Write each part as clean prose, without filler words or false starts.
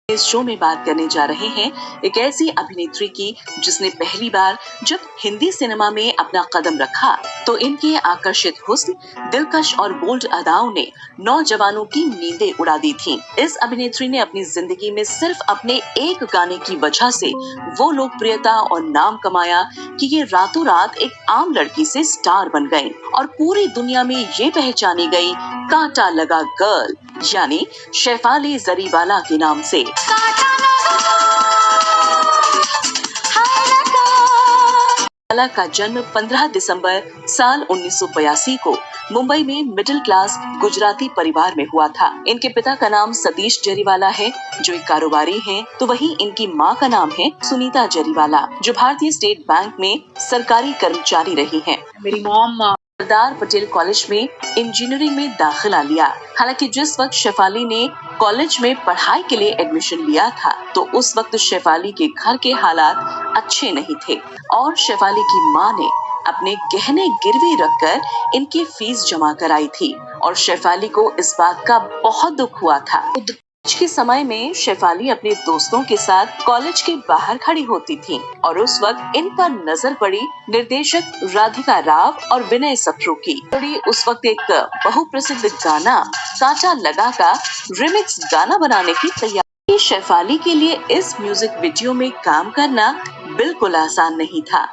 इस शो में बात करने जा रहे हैं एक ऐसी अभिनेत्री की जिसने पहली बार जब हिंदी सिनेमा में अपना कदम रखा तो इनके आकर्षित हुस्न, दिलकश और बोल्ड अदाओं ने नौजवानों की नींदें उड़ा दी थीं। इस अभिनेत्री ने अपनी जिंदगी में सिर्फ अपने एक गाने की वजह से वो लोकप्रियता और नाम कमाया कि ये रातों रात एक आम लड़की से स्टार बन गयी और पूरी दुनिया में ये पहचानी गयी कांटा लगा गर्ल यानी शेफाली जरीवाला के नाम से। शेफाली का जन्म 15 दिसंबर साल 1982 को मुंबई में मिडिल क्लास गुजराती परिवार में हुआ था। इनके पिता का नाम सतीश जरीवाला है जो एक कारोबारी हैं, तो वहीं इनकी मां का नाम है सुनीता जरीवाला जो भारतीय स्टेट बैंक में सरकारी कर्मचारी रही हैं। मेरी मॉम सरदार पटेल कॉलेज में इंजीनियरिंग में दाखिला लिया। हालांकि जिस वक्त शेफाली ने कॉलेज में पढ़ाई के लिए एडमिशन लिया था तो उस वक्त शेफाली के घर के हालात अच्छे नहीं थे और शेफाली की मां ने अपने गहने गिरवी रखकर इनकी फीस जमा कराई थी और शेफाली को इस बात का बहुत दुख हुआ था। आज के समय में शेफाली अपने दोस्तों के साथ कॉलेज के बाहर खड़ी होती थी और उस वक्त इन पर नजर पड़ी निर्देशक राधिका राव और विनय सप्रू की। उस वक्त एक बहुप्रसिद्ध गाना कांटा लगा का रिमिक्स गाना बनाने की तैयारी। शेफाली के लिए इस म्यूजिक वीडियो में काम करना बिल्कुल आसान नहीं था।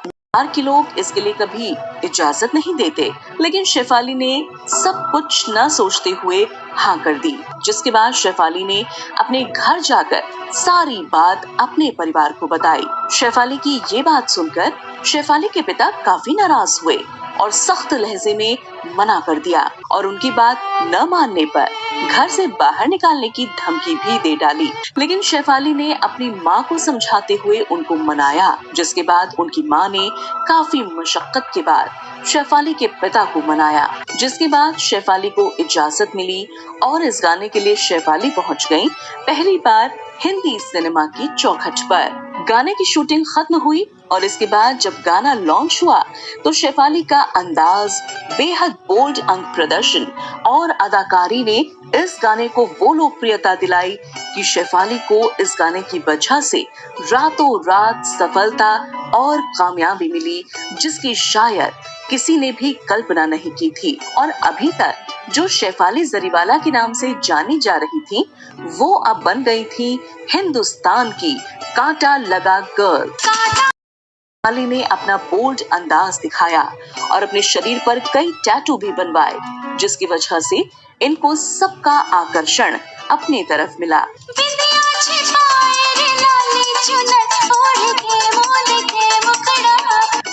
के लोग इसके लिए कभी इजाजत नहीं देते, लेकिन शेफाली ने सब कुछ न सोचते हुए हाँ कर दी, जिसके बाद शेफाली ने अपने घर जाकर सारी बात अपने परिवार को बताई। शेफाली की ये बात सुनकर शेफाली के पिता काफी नाराज हुए और सख्त लहजे में मना कर दिया और उनकी बात न मानने पर घर से बाहर निकालने की धमकी भी दे डाली। लेकिन शेफाली ने अपनी मां को समझाते हुए उनको मनाया, जिसके बाद उनकी मां ने काफी मशक्कत के बाद शेफाली के पिता को मनाया, जिसके बाद शेफाली को इजाजत मिली और इस गाने के लिए शेफाली पहुंच गयी पहली बार हिंदी सिनेमा की चौखट पर। गाने की शूटिंग खत्म हुई और इसके बाद जब गाना लॉन्च हुआ तो शेफाली का अंदाज, बेहद बोल्ड अंग प्रदर्शन और अदाकारी ने इस गाने को वो लोकप्रियता दिलाई कि शेफाली को इस गाने की वजह से रातों रात सफलता और कामयाबी मिली जिसकी शायद किसी ने भी कल्पना नहीं की थी। और अभी तक जो शेफाली जरीवाला के नाम से जानी जा रही थी वो अब बन गई थी हिंदुस्तान की कांटा लगा गर्ल। शेफाली ने अपना बोल्ड अंदाज दिखाया और अपने शरीर पर कई टैटू भी बनवाए, जिसकी वजह से इनको सबका आकर्षण अपनी तरफ मिला।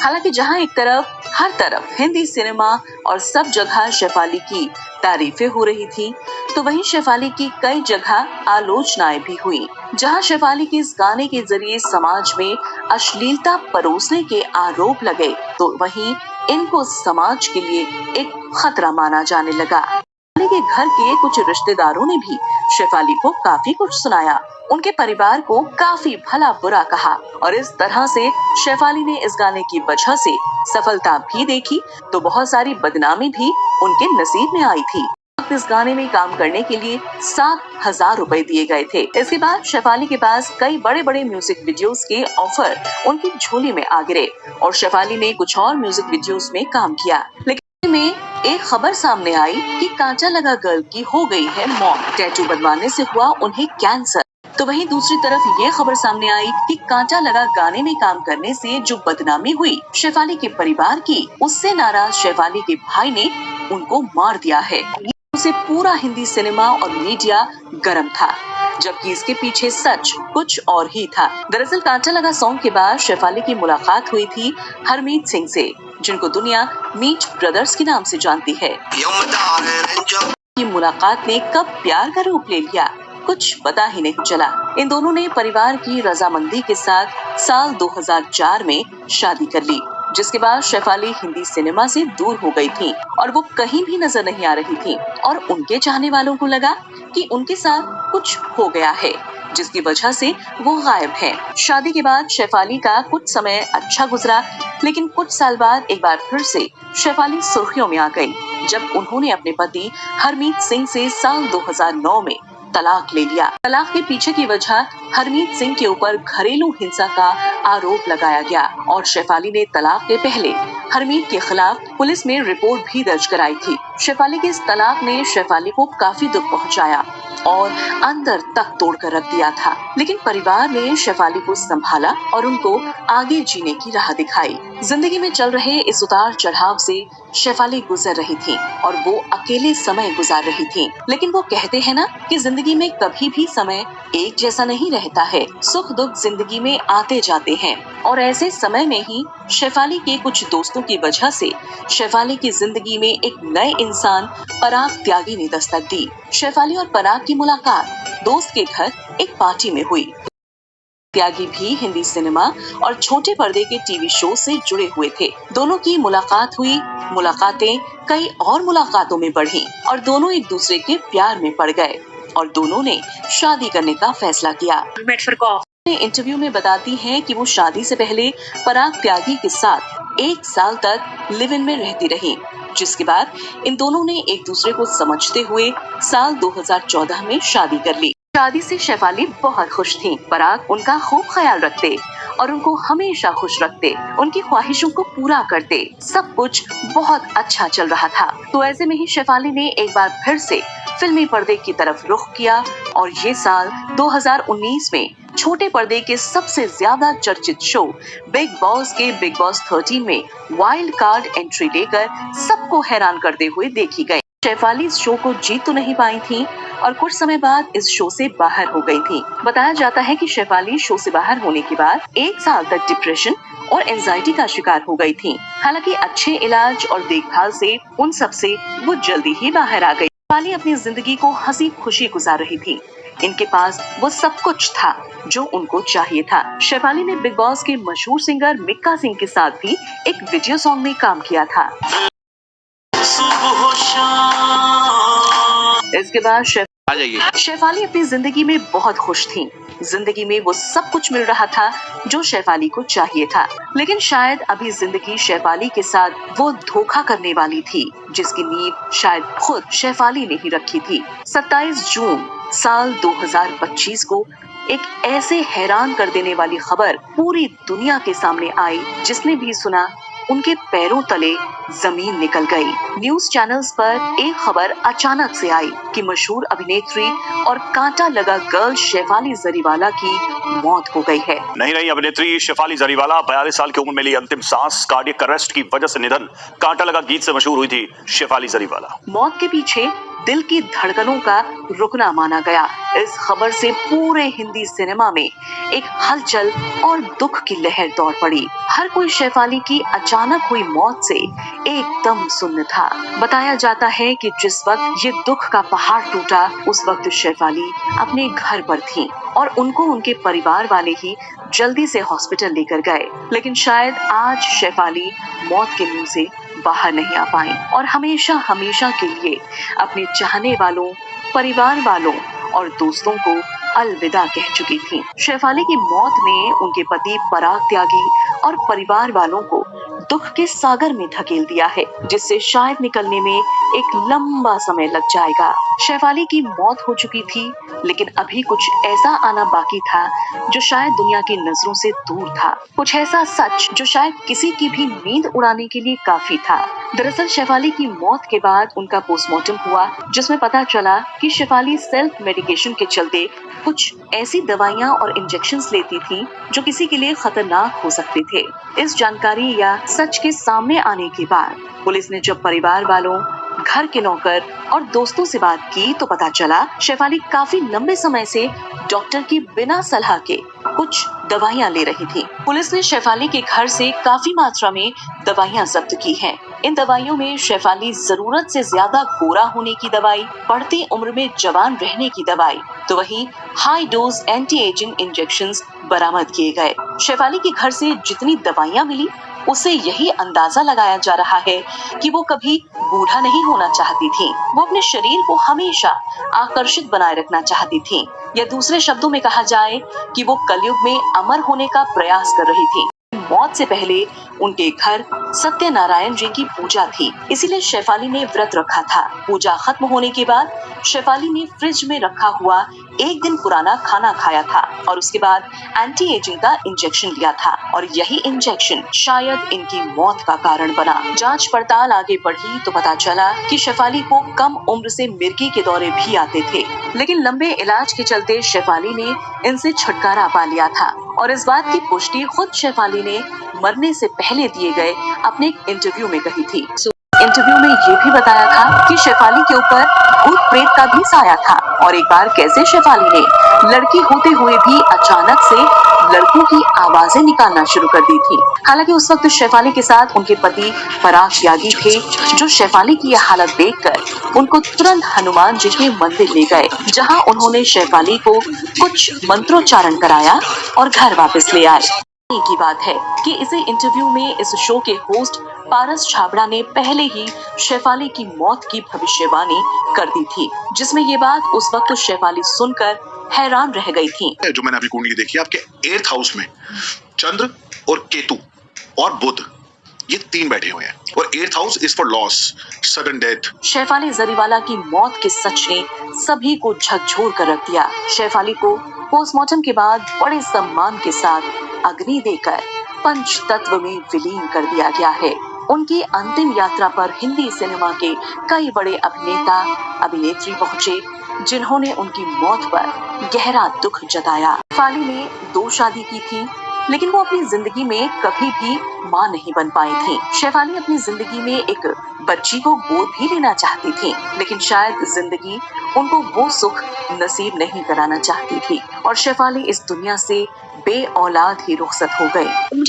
हालांकि जहां एक तरफ हर तरफ हिंदी सिनेमा और सब जगह शेफाली की तारीफें हो रही थी, तो वहीं शेफाली की कई जगह आलोचनाएं भी हुई। जहां शेफाली के इस गाने के जरिए समाज में अश्लीलता परोसने के आरोप लगे, तो वहीं इनको समाज के लिए एक खतरा माना जाने लगा। शेफाली के घर के कुछ रिश्तेदारों ने भी शेफाली को काफी कुछ सुनाया, उनके परिवार को काफी भला बुरा कहा और इस तरह से शेफाली ने इस गाने की वजह से सफलता भी देखी तो बहुत सारी बदनामी भी उनके नसीब में आई थी। इस गाने में काम करने के लिए 7,000 रुपए दिए गए थे। इसके बाद शेफाली के पास कई बड़े बड़े म्यूजिक वीडियोस के ऑफर उनकी झोली में आ गिरे और शेफाली ने कुछ और म्यूजिक वीडियोस में काम किया। लेकिन में एक खबर सामने आई कि कांटा लगा गर्ल की हो गई है मौत, टैटू बनवाने से हुआ उन्हें कैंसर। तो वहीं दूसरी तरफ ये खबर सामने आई कि कांटा लगा गाने में काम करने से जो बदनामी हुई शेफाली के परिवार की, उससे नाराज शेफाली के भाई ने उनको मार दिया है। उसे पूरा हिंदी सिनेमा और मीडिया गर्म था, जबकि इसके पीछे सच कुछ और ही था। दरअसल कांटा लगा सॉन्ग के बाद शेफाली की मुलाकात हुई थी हरमीत सिंह से, जिनको दुनिया मीट ब्रदर्स के नाम से जानती है। ये मुलाकात ने कब प्यार का रूप ले लिया कुछ पता ही नहीं चला। इन दोनों ने परिवार की रजामंदी के साथ साल 2004 में शादी कर ली, जिसके बाद शेफाली हिंदी सिनेमा से दूर हो गई थी और वो कहीं भी नजर नहीं आ रही थी और उनके चाहने वालों को लगा कि उनके साथ कुछ हो गया है, जिसकी वजह से वो गायब हैं। शादी के बाद शेफाली का कुछ समय अच्छा गुजरा, लेकिन कुछ साल बाद एक बार फिर से शेफाली सुर्खियों में आ गई जब उन्होंने अपने पति हरमीत सिंह से साल 2009 में तलाक ले लिया। तलाक के पीछे की वजह हरमीत सिंह के ऊपर घरेलू हिंसा का आरोप लगाया गया और शेफाली ने तलाक के पहले हरमीत के खिलाफ पुलिस में रिपोर्ट भी दर्ज कराई थी। शेफाली के इस तलाक ने शेफाली को काफी दुख पहुंचाया और अंदर तक तोड़कर रख दिया था, लेकिन परिवार ने शेफाली को संभाला और उनको आगे जीने की राह दिखाई। जिंदगी में चल रहे इस उतार चढ़ाव से शेफाली गुजर रही थी और वो अकेले समय गुजार रही थी। लेकिन वो कहते हैं ना कि जिंदगी में कभी भी समय एक जैसा नहीं रहता है। सुख दुख जिंदगी में आते जाते हैं और ऐसे समय में ही शेफाली के कुछ दोस्तों की वजह से शेफाली की जिंदगी में एक नए इंसान पराग त्यागी ने दस्तक दी। शेफाली और पराग की मुलाकात दोस्त के घर एक पार्टी में हुई। त्यागी भी हिंदी सिनेमा और छोटे पर्दे के टीवी शो से जुड़े हुए थे। दोनों की मुलाकात हुई, मुलाकातें कई और मुलाकातों में बढ़ी और दोनों एक दूसरे के प्यार में पड़ गए और दोनों ने शादी करने का फैसला किया। इंटरव्यू में बताती हैं कि वो शादी से पहले पराग त्यागी के साथ 1 साल तक लिव इन में रहती रही, जिसके बाद इन दोनों ने एक दूसरे को समझते हुए साल 2014 में शादी कर ली। शादी से शेफाली बहुत खुश थी। पराग उनका खूब ख्याल रखते और उनको हमेशा खुश रखते, उनकी ख्वाहिशों को पूरा करते। सब कुछ बहुत अच्छा चल रहा था। तो ऐसे में ही शेफाली ने एक बार फिर से फिल्मी पर्दे की तरफ रुख किया और ये साल 2019 में छोटे पर्दे के सबसे ज्यादा चर्चित शो बिग बॉस के बिग बॉस 13 में वाइल्ड कार्ड एंट्री लेकर सबको हैरान करते हुए देखी गई। शेफाली इस शो को जीत तो नहीं पाई थी और कुछ समय बाद इस शो से बाहर हो गई थी। बताया जाता है कि शेफाली शो से बाहर होने के बाद 1 साल तक डिप्रेशन और एंजाइटी का शिकार हो गई थी। हालांकि अच्छे इलाज और देखभाल से उन सब से वो जल्दी ही बाहर आ गई। शेफाली अपनी जिंदगी को हंसी खुशी गुजार रही थी। इनके पास वो सब कुछ था जो उनको चाहिए था। शेफाली ने बिग बॉस के मशहूर सिंगर मिक्का सिंह के साथ भी एक वीडियो सॉन्ग में काम किया था। इसके बाद शेफाली अपनी जिंदगी में बहुत खुश थी। जिंदगी में वो सब कुछ मिल रहा था जो शेफाली को चाहिए था, लेकिन शायद अभी जिंदगी शेफाली के साथ वो धोखा करने वाली थी जिसकी नींव शायद खुद शेफाली ने ही रखी थी। 27 जून साल 2025 को एक ऐसे हैरान कर देने वाली खबर पूरी दुनिया के सामने आई, जिसने भी सुना उनके पैरों तले जमीन निकल गई। न्यूज चैनल्स पर एक खबर अचानक से आई कि मशहूर अभिनेत्री और कांटा लगा गर्ल शेफाली जरीवाला की मौत हो गई है। नहीं अभिनेत्री शेफाली जरीवाला 42 साल की उम्र में ली अंतिम सांस, कार्डियक अरेस्ट की वजह से निधन। कांटा लगा गीत से मशहूर हुई थी शेफाली जरीवाला। मौत के पीछे दिल की धड़कनों का रुकना माना गया। इस खबर से पूरे हिंदी सिनेमा में एक हलचल और दुख की लहर दौड़ पड़ी। हर कोई शेफाली की अचानक हुई मौत से एकदम सुन्न था। बताया जाता है कि जिस वक्त ये दुख का पहाड़ टूटा, उस वक्त शेफाली अपने घर पर थी और उनको उनके परिवार वाले ही जल्दी से हॉस्पिटल लेकर गए, लेकिन शायद आज शेफाली मौत के मुंह से बाहर नहीं आ पाई और हमेशा हमेशा के लिए अपने चाहने वालों, परिवार वालों और दोस्तों को अलविदा कह चुकी थी। शेफाली की मौत ने उनके पति पराग त्यागी और परिवार वालों को दुख के सागर में धकेल दिया है, जिससे शायद निकलने में एक लंबा समय लग जाएगा। शेफाली की मौत हो चुकी थी, लेकिन अभी कुछ ऐसा आना बाकी था जो शायद दुनिया की नजरों से दूर था। कुछ ऐसा सच जो शायद किसी की भी नींद उड़ाने के लिए काफी था। दरअसल शेफाली की मौत के बाद उनका पोस्टमार्टम हुआ, जिसमें पता चला कि शेफाली सेल्फ मेडिकेशन के चलते कुछ ऐसी दवाइयां और इंजेक्शंस लेती थी जो किसी के लिए खतरनाक हो सकते थे। इस जानकारी या सच के सामने आने के बाद पुलिस ने जब परिवार वालों, घर के नौकर और दोस्तों से बात की तो पता चला शेफाली काफी लंबे समय से डॉक्टर की बिना सलाह के कुछ दवाइयां ले रही थी। पुलिस ने शेफाली के घर से काफी मात्रा में दवाइयां जब्त की हैं। इन दवाइयों में शेफाली जरूरत से ज्यादा गोरा होने की दवाई, बढ़ती उम्र में जवान रहने की दवाई, तो वहीं high dose anti ageing injections बरामद किए गए। शेफाली के घर से जितनी दवाइयां मिली, उसे यही अंदाजा लगाया जा रहा है कि वो कभी बूढ़ा नहीं होना चाहती थी। वो अपने शरीर को हमेशा आकर्षित बनाए रखना चाहती थी, या दूसरे शब्दों में कहा जाए कि वो कलयुग में अमर होने का प्रयास कर रही थी। मौत से पहले उनके घर सत्यनारायण जी की पूजा थी, इसीलिए शेफाली ने व्रत रखा था। पूजा खत्म होने के बाद शेफाली ने फ्रिज में रखा हुआ एक दिन पुराना खाना खाया था और उसके बाद एंटी एजिंग का इंजेक्शन लिया था और यही इंजेक्शन शायद इनकी मौत का कारण बना। जांच पड़ताल आगे बढ़ी तो पता चला कि शेफाली को कम उम्र से मिर्गी के दौरे भी आते थे, लेकिन लंबे इलाज के चलते शेफाली ने इनसे छुटकारा पा लिया था और इस बात की पुष्टि खुद शेफाली ने मरने से पहले दिए गए अपने एक इंटरव्यू में कही थी। इंटरव्यू में ये भी बताया था कि शेफाली के ऊपर भूत प्रेत का भी साया था और एक बार कैसे शेफाली ने लड़की होते हुए भी अचानक से लड़कों की आवाजें निकालना शुरू कर दी थी। हालांकि उस वक्त शेफाली के साथ उनके पति पराग त्यागी थे, जो शेफाली की यह हालत देखकर उनको तुरंत हनुमान जी के मंदिर ले गए, जहां उन्होंने शेफाली को कुछ मंत्रोच्चारण कराया और घर वापस ले आए। की बात है कि इसी इंटरव्यू में इस शो के होस्ट पारस छाबड़ा ने पहले ही शेफाली की मौत की भविष्यवाणी कर दी थी, जिसमें ये बात उस वक्त शेफाली सुनकर हैरान रह गई थी। जो मैंने अभी कुंडली देखी आपके 8th हाउस में चंद्र और केतु और बुध ये 3 बैठे हुए हैं और 8th house is for loss, sudden death. Shefali Jariwala की मौत के सच ने सभी को झकझोर कर रख दिया। शेफाली को पोस्टमार्टम के बाद बड़े सम्मान के साथ अग्नि देकर पंच तत्व में विलीन कर दिया गया है। उनकी अंतिम यात्रा पर हिंदी सिनेमा के कई बड़े अभिनेता अभिनेत्री पहुंचे, जिन्होंने उनकी मौत पर गहरा दुख जताया। शेफाली ने 2 शादी की थी, लेकिन वो अपनी जिंदगी में कभी भी मां नहीं बन पाई थी। शेफाली अपनी जिंदगी में एक बच्ची को गोद भी लेना चाहती थी, लेकिन शायद जिंदगी उनको वो सुख नसीब नहीं कराना चाहती थी और शेफाली इस दुनिया से बे औलाद ही रुखसत हो गई।